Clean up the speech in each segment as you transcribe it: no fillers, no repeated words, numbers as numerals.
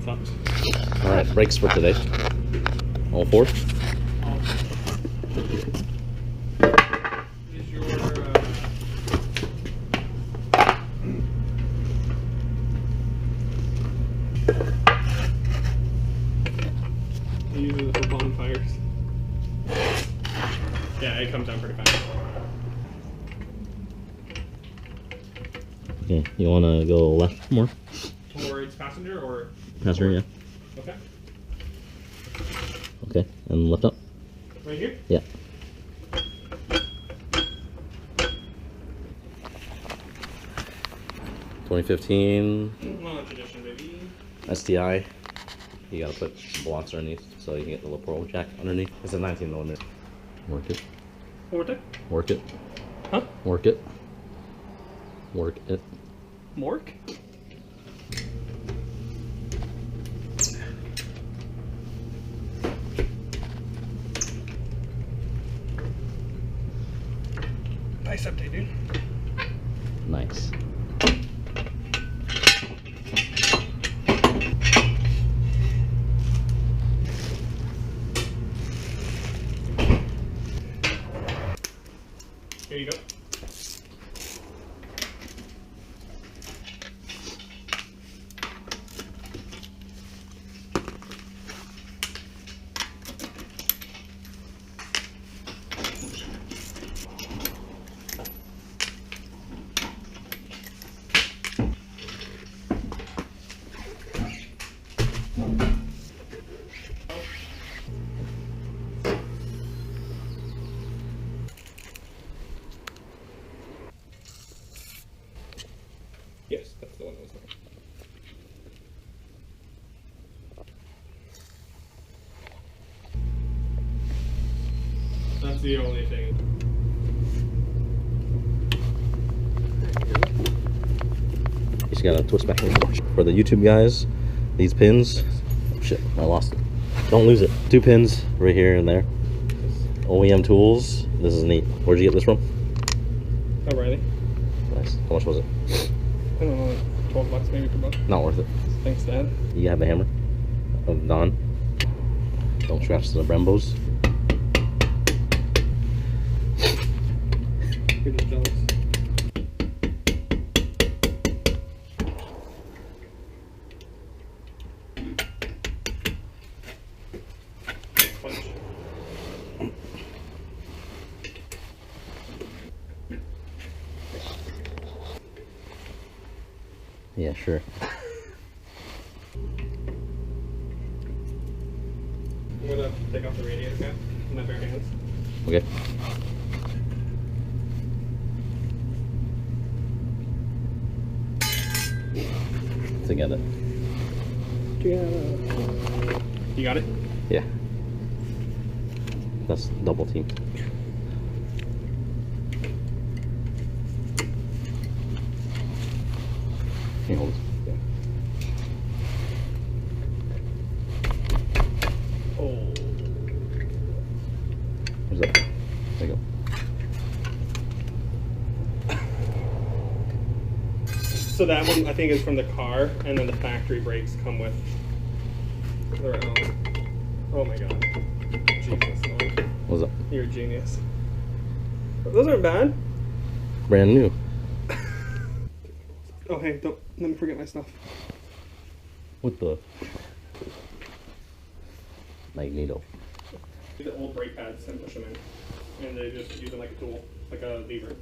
fucked. Alright, brakes for today. All four? Is your I use it for bonfires. Yeah, it comes down pretty fast. Okay, you want to go left more? Towards passenger or? Passenger, yeah. Okay. Okay, and lift up? Right here? Yeah. (2015) Launch edition, baby. STI. You gotta put blocks underneath so you can get the lapel jack underneath. It's a 19mm. Work it. One more time? Work it. Huh? Work it. Work it. Mork? Nice update, dude. Nice. Here you go. Yes, that's the one that was there. That's the only thing. You just gotta twist back and forth. For the YouTube guys, these pins, oh shit, I lost it. Don't lose it. 2 pins right here and there. OEM tools. This is neat. Where'd you get this from? O'Reilly. Nice. How much was it? I don't know, like 12 bucks maybe per buck. Not worth it. Thanks, Dad. You have the hammer of Don. Don't scratch the Brembos. You're just jealous. Punch. Yeah, sure. I'm gonna take off the radiator cap with my bare hands. Okay. To get it. You got it? Yeah. That's double team. Can you hold this? Yeah. Oh. Where's that? There you go. So that one I think is from the car, and then the factory brakes come with their own. Oh my god. Jesus, Lord. What's up? You're a genius. Those aren't bad. Brand new. Oh hey, don't let me forget my stuff. What the? Magneto. The old brake pads and push them in. And they just use them like a tool, like a lever.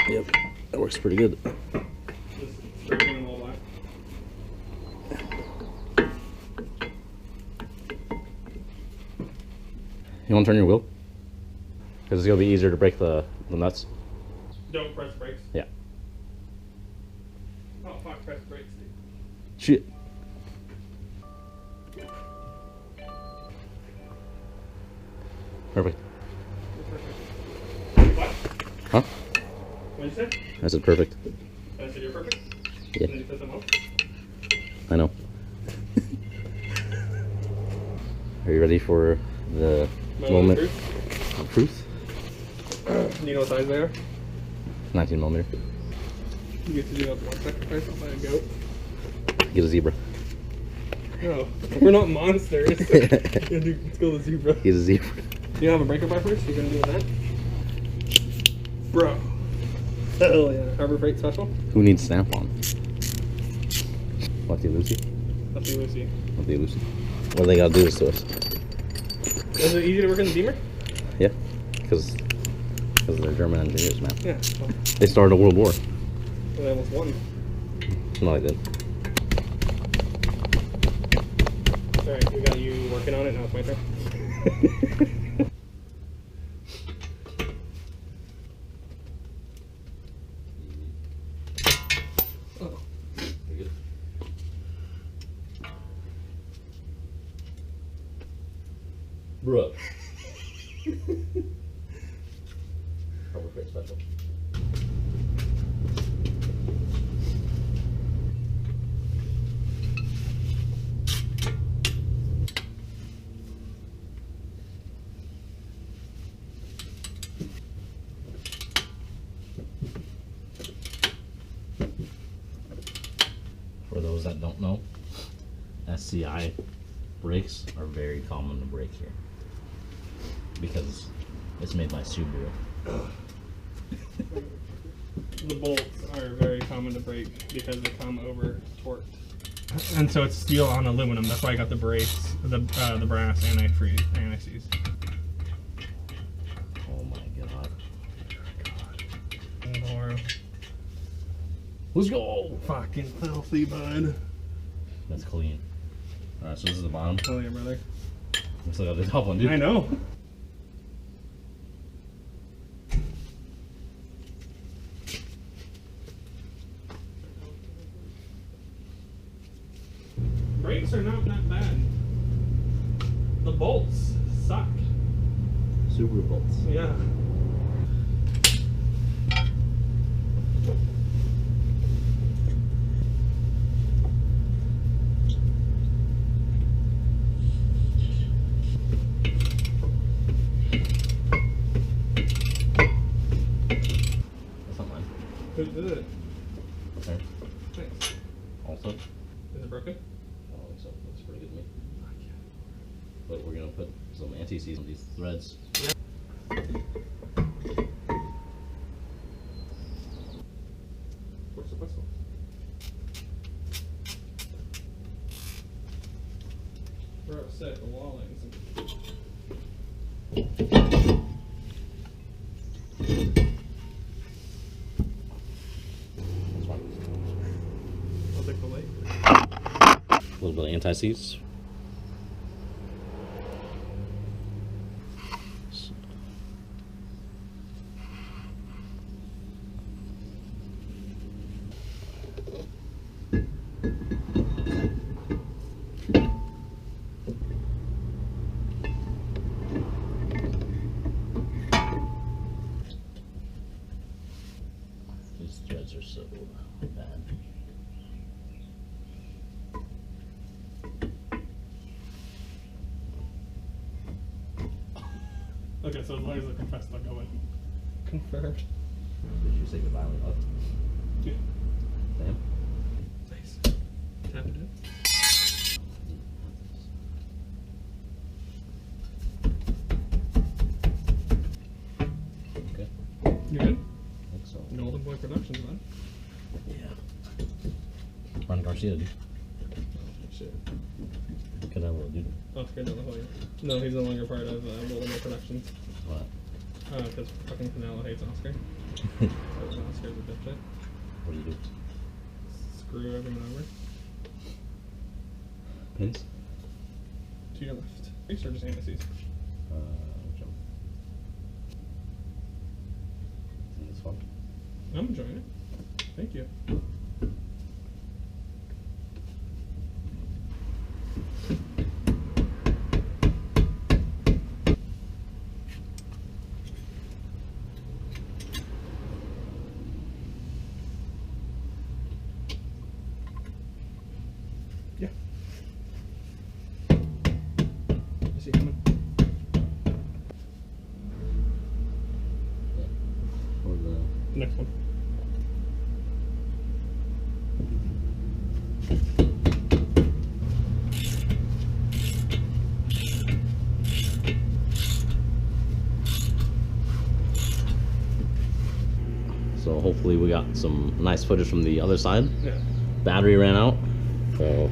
Yep. That works pretty good. Just straight in the whole line. You want to turn your wheel? Because it's going to be easier to break the nuts. Don't press brakes. Yeah. Oh fuck, press brakes. Shit. Perfect. What? Huh? What did you say? I said perfect. I said you're perfect? Yeah. And then you said something else? I know. Are you ready for the moment of truth? Do you know what size they are? 19 millimeter. You get to do that one sacrifice. I'll buy a goat. Get a zebra. No, we're not monsters. Yeah, dude, let's go with zebra. Get a zebra. You have a breaker bar first? You gonna do that? Bro. Hell yeah. Harbor Freight special? Who needs stamp on? Lefty Lucy? Lefty Lucy. Lefty Lucy. What do they gotta do this to us? Is it easy to work in the Beamer? Yeah, because they're German engineers, man. Yeah. Well, They started a world war. they almost won. No, they didn't. Alright, we got you working on it. Now it's my turn. Oh. You're good. Bruh. Harbor Freight special. For those that don't know, STI brakes are very common to break here because it's made by Subaru. The bolts are very common to break because they come over torqued. And so it's steel on aluminum. That's why I got the brakes, the brass anti-seize. Oh my god. Or Let's go! fucking filthy, bud. That's clean. Alright, so this is the bottom. Oh yeah, brother. We still got the top one, dude. I know. Brakes are not that bad. The bolts suck. Subaru bolts. Yeah. That's not mine. Who did it? Okay. Thanks. Also, Is it broken? I don't think so. Looks pretty good to me. But we're gonna put some anti-seize on these threads. Where's the whistle? We're upset. The wall lines. That's fine. I'll take the light. A little bit of anti-seize. These threads are so bad. Okay, so as long as they're compressed, they'll go in. Confirmed. Did you say goodbye when you left? Yeah. Damn. Nice. Tap it in. Okay. You good? I think so. Golden Boy Productions, man. Yeah. Ron Garcia, dude. Oh, shit. Canelo, dude. Oscar De La Hoya. No, he's no longer part of Golden Boy Productions. What? Because fucking Canelo hates Oscar. So Oscar's a dipshit. What do you do? Screw everyone over. Pins? To your left. Brakes or just anti-seize? Which one? This one? I'm enjoying it. Thank you. Yeah. I see it coming. Yeah. Or the Next one. So hopefully we got some nice footage from the other side. Yeah. Battery ran out, so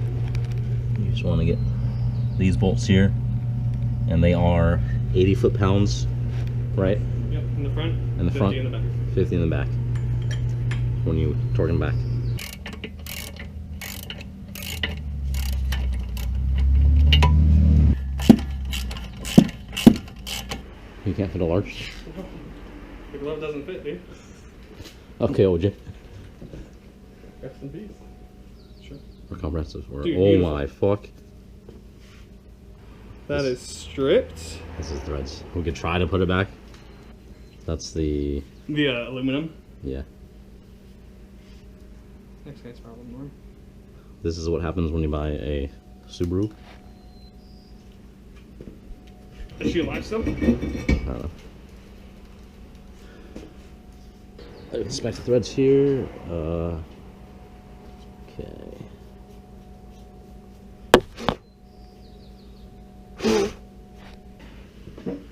you just want to get these bolts here, and they are 80 foot-pounds, right? Yep, in the front. In the front. 50 in the back. 50 in the back. When you torque them back. You can't fit a large? The glove doesn't fit, dude. Okay, OJ. Rest in peace. Sure. Or comprehensive. Or, Dude, oh beautiful. my fuck. That is stripped. This is threads. We could try to put it back. That's the... The aluminum. Yeah. Next guy's problem, Norm. This is what happens when you buy a Subaru. Is she alive still? I don't know. Inspect the threads here. Okay.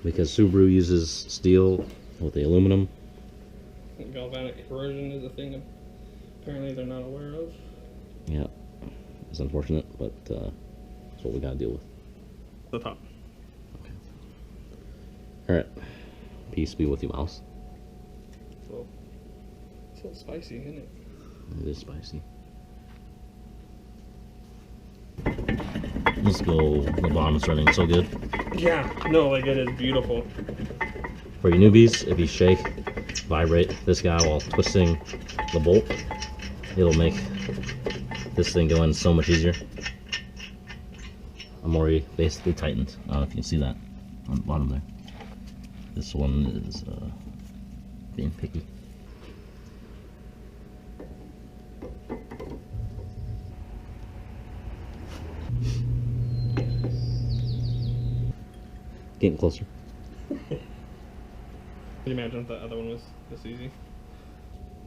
Because Subaru uses steel with the aluminum. Galvanic corrosion is a thing apparently they're not aware of. Yeah, it's unfortunate, but that's what we gotta deal with. The top. Okay. All right. Peace be with you, mouse. It's a little spicy, isn't it? It is spicy. Let's go. The bottom's running so good. Yeah, no, like it is beautiful. For you newbies, if you shake, vibrate this guy while twisting the bolt, it'll make this thing go in so much easier. I'm already basically tightened. I don't know if you can see that on the bottom there. This one is being picky. Getting closer. Can you imagine if the other one was this easy?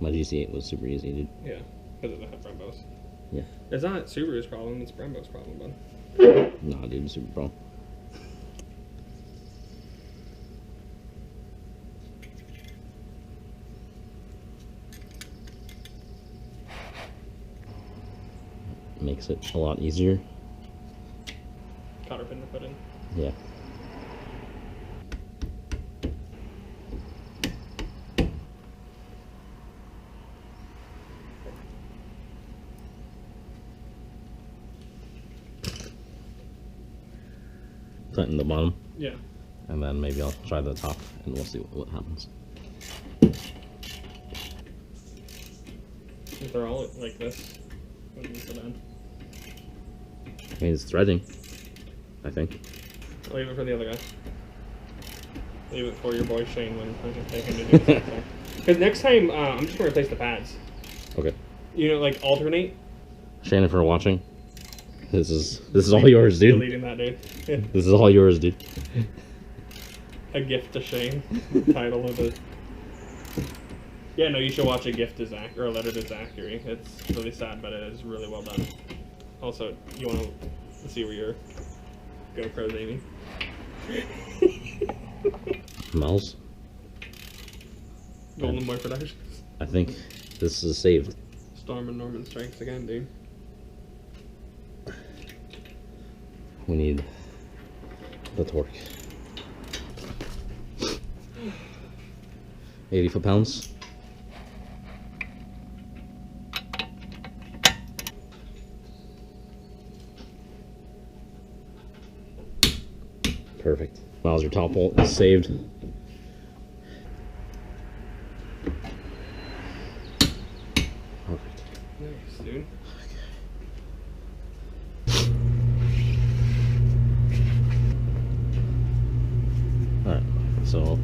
My GC8 was super easy, dude. Yeah, because it doesn't have Brembos. Yeah. It's not Subaru's problem, it's Brembo's problem, bud. Nah, dude, super pro. Makes it a lot easier. Cotter pin to put in. Yeah. Tighten the bottom, Yeah. and then maybe I'll try the top, and we'll see what happens. If they're all like this, when you put in. I mean, it's threading, I think. I'll leave it for the other guy. Leave it for your boy Shane when I can take him to do something. Because next time, I'm just going to replace the pads. Okay. You know, like alternate. Shannon, for watching. This is all yours, dude. Deleting that, dude. This is all yours, dude. A gift to Shane. Title of it. Yeah, no, you should watch A Gift to Zach, or A Letter to Zachary. It's really sad, but it is really well done. Also, you want to see where your GoPro's aiming? Mouse. Golden Boy Productions. I think this is saved. Storm and Norman strikes again, dude. We need the torque. 80 foot-pounds. Perfect. Miles, your top bolt is saved. Perfect. Nice, dude. Alright, so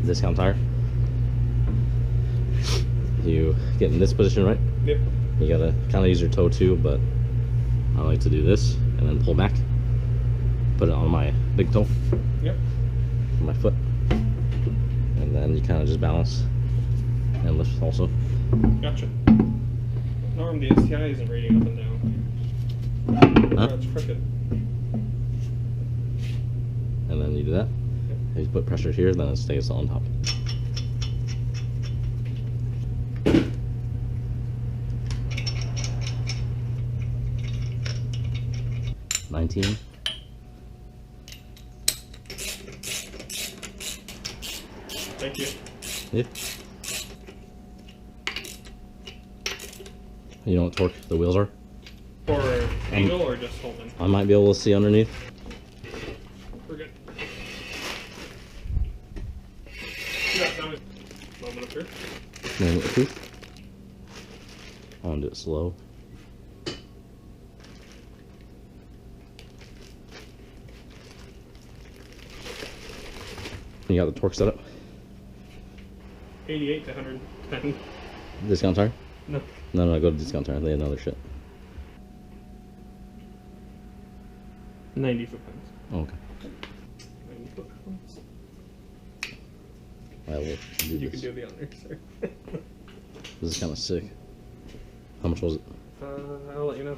discount tire. You get in this position, right? Yep. You gotta kind of use your toe too, but I like to do this and then pull back. Put it on my big toe. Yep. My foot. And then you kind of just balance and lift also. Gotcha. Norm, the STI isn't rating up and down. Huh? Oh, it's crooked. And then you do that. If you put pressure here, then it stays on top. $19. Thank you. Yeah. You know what torque the wheels are? For angle or just holding? I might be able to see underneath. We're good. Yeah, that was moment of truth. Moment of truth. I want to do it slow. You got the torque set up? 88 to 110. Discount tire? No. No, go to discount tire. They had another shit. 90 foot-pounds. Oh, okay. 90 foot-pounds. I will do You this. can do the honors, sir. This is kind of sick. How much was it? I'll let you know.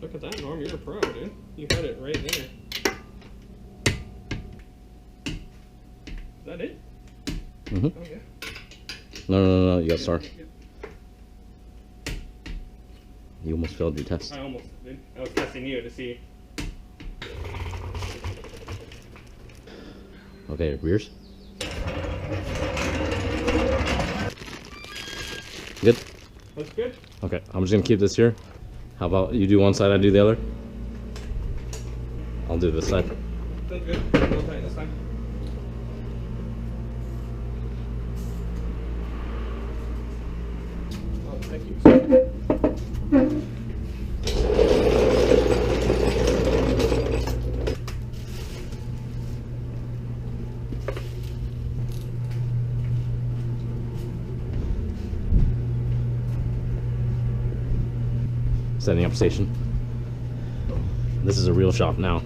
Look at that, Norm. You're a pro, dude. You had it right there. Is that it? Mm-hmm. Oh, yeah. No. You got star. You almost failed your test. I almost did. I was testing you to see. Okay, rears. Good? Looks good. Okay, I'm just gonna keep this here. How about you do one side, I do the other? I'll do this side. Sounds good. We'll try it this time. Oh, thank you, sir. Setting up station. This is a real shop now.